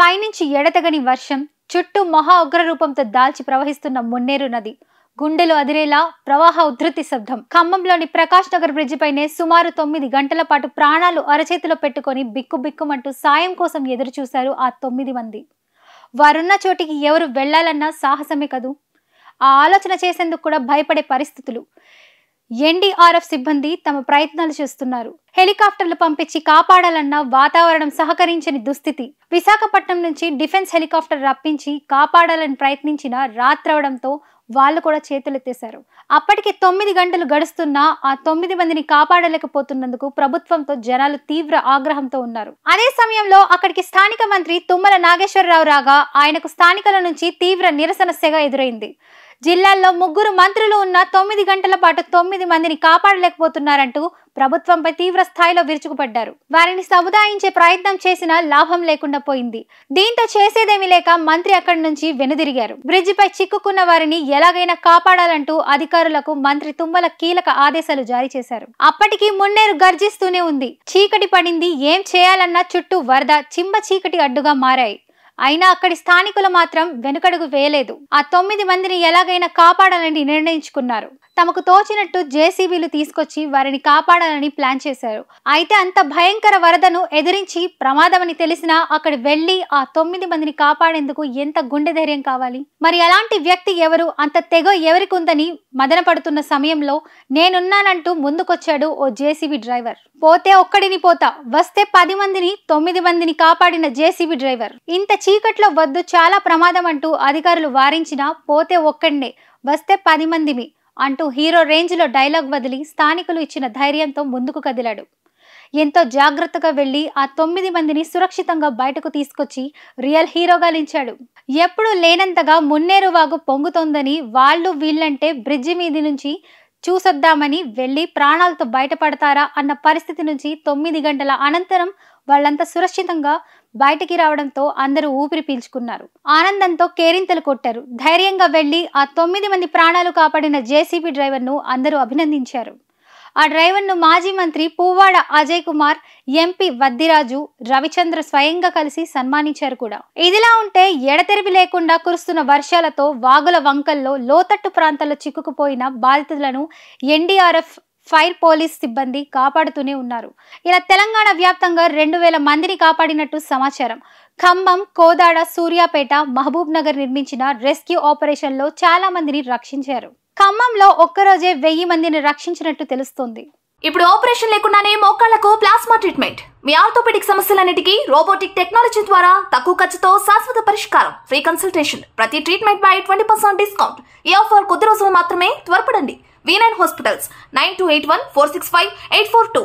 పైనుంచి ఎడతెగని వర్షం, చుట్టూ మహా ఉగ్ర రూపంతో దాల్చి ప్రవహిస్తున్న మున్నేరు నది, గుండెలు అదిరేలా ప్రవాహ ఉధృతి శబ్దం. ఖమ్మంలోని ప్రకాష్ నగర్ బ్రిడ్జి పైనే సుమారు 9 గంటల పాటు ప్రాణాలు అరచేతిలో పెట్టుకొని బిక్కుబిక్కుమంటూ సాయం కోసం ఎదురు చూశారు ఆ 9 మంది. వారున్న చోటికి ఎవరు వెళ్లాలన్నా సాహసమే కదూ. ఆ ఆలోచన చేసేందుకు కూడా భయపడే పరిస్థితులు. ఎన్డీఆర్ఎఫ్ సిబ్బంది తమ ప్రయత్నాలు చేస్తున్నారు. హెలికాప్టర్లు పంపించి కాపాడాలన్న వాతావరణం సహకరించని దుస్థితి. విశాఖపట్నం నుంచి డిఫెన్స్ హెలికాప్టర్ రప్పించి కాపాడాలని ప్రయత్నించిన రాత్రవడంతో వాళ్ళు కూడా చేతులెత్తేశారు. అప్పటికి 9 గంటలు గడుస్తున్నా ఆ 9 మందిని కాపాడలేకపోతున్నందుకు ప్రభుత్వంతో జనాలు తీవ్ర ఆగ్రహంతో ఉన్నారు. అదే సమయంలో అక్కడికి స్థానిక మంత్రి తుమ్మల నాగేశ్వరరావు రాగా ఆయనకు స్థానికుల నుంచి తీవ్ర నిరసన సెగ ఎదురైంది. జిల్లాల్లో 3 మంత్రులు ఉన్న 9 గంటల పాటు 9 మందిని కాపాడలేకపోతున్నారంటూ ప్రభుత్వంపై తీవ్ర స్థాయిలో విరుచుకుపడ్డారు. వారిని సముదాయించే ప్రయత్నం చేసినా లాభం లేకుండా పోయింది. దీంతో చేసేదేమీ లేక మంత్రి అక్కడి నుంచి వెనుదిరిగారు. బ్రిడ్జిపై చిక్కుకున్న వారిని ఎలాగైనా కాపాడాలంటూ అధికారులకు మంత్రి తుమ్మల కీలక ఆదేశాలు జారీ చేశారు. అప్పటికి మున్నేరు గర్జిస్తూనే ఉంది. చీకటి పడింది. ఏం చేయాలన్నా చుట్టూ వరద, చింబ చీకటి అడ్డుగా మారాయి. అయినా అక్కడి స్థానికులు మాత్రం వెనుకడుగు వేయలేదు. ఆ 9 మందిని ఎలాగైనా కాపాడాలని నిర్ణయించుకున్నారు. తమకు తోచినట్టు జేసీబీలు తీసుకొచ్చి వారిని కాపాడాలని ప్లాన్ చేశారు. అయితే అంత భయంకర వరదను ఎదిరించి ప్రమాదమని తెలిసినా అక్కడి వెళ్లి ఆ 9 మందిని కాపాడేందుకు ఎంత గుండె ధైర్యం కావాలి? మరి అలాంటి వ్యక్తి ఎవరు? అంత తెగ ఎవరికి ఉందని మదన పడుతున్న సమయంలో నేనున్నానంటూ ముందుకొచ్చాడు ఓ జేసీబీ డ్రైవర్. పోతే ఒక్కడిని పోతా, వస్తే 10 మందిని 9 మందిని కాపాడిన జేసీబీ డ్రైవర్. ఇంత చీకట్లో వద్దు, చాలా ప్రమాదం అంటూ అధికారులు వారించినా పోతే ఒక్కడినే, వస్తే 10 మందిని అంటూ హీరో రేంజ్ లో డైలాగ్ వదిలి స్థానికులు ఇచ్చిన ధైర్యంతో ముందుకు కదిలాడు. ఎంతో జాగ్రత్తగా వెళ్లి ఆ 9 మందిని సురక్షితంగా బయటకు తీసుకొచ్చి రియల్ హీరోగా నిలిచాడు. ఎప్పుడు లేనంతగా మున్నేరు వాగు పొంగుతోందని వాళ్ళు వీళ్ళంటే బ్రిడ్జి మీది నుంచి చూసొద్దామని వెళ్లి ప్రాణాలతో బయటపడతారా అన్న పరిస్థితి నుంచి 9 గంటల అనంతరం వాళ్ళంతా సురక్షితంగా బయటికి రావడంతో అందరూ ఊపిరి పీల్చుకున్నారు. ఆనందంతో కేరింతలు కొట్టారు. ధైర్యంగా వెళ్లి ఆ 9 మంది ప్రాణాలు కాపాడిన జేసీబీ డ్రైవర్ను అందరూ అభినందించారు. ఆ డ్రైవర్ను మాజీ మంత్రి పువ్వాడ అజయ్ కుమార్, ఎంపీ వద్దిరాజు, రవిచంద్ర స్వయంగా కలిసి సన్మానించారు కూడా. ఇదిలా ఉంటే ఎడతెరిపి లేకుండా కురుస్తున్న వర్షాలతో వాగుల వంకల్లో లోతట్టు ప్రాంతాల్లో చిక్కుకుపోయిన బాధితులను ఎన్డీఆర్ఎఫ్, ఫైర్ పోలీస్ సిబ్బంది కాపాడుతూనే ఉన్నారు. ఇలా తెలంగాణ వ్యాప్తంగా 2000 మందిని కాపాడినట్టు సమాచారం. ఖమ్మం, కోదాడ, సూర్యాపేట, మహబూబ్ నగర్ నిర్మించిన రెస్క్యూ ఆపరేషన్ లో చాలా మందిని రక్షించారు. ఖమ్మంలో ఒక్కరోజే 1000 మందిని రక్షించినట్టు తెలుస్తోంది. ఇప్పుడు ఆపరేషన్ లేకుండానే మోకాళ్లకు ప్లాస్మా ట్రీట్మెంట్. మీ ఆర్థోపెడిక్ సమస్యలన్నిటికీ రోబోటిక్ టెక్నాలజీ ద్వారా తక్కువ ఖర్చుతో శాశ్వత పరిష్కారం. Free consultation. ప్రతి ట్రీట్మెంట్ పై 20% డిస్కౌంట్. ఈ ఆఫర్ కొద్ది రోజులు మాత్రమే. త్వరపడండి. V9 hospitals 9281 465 842.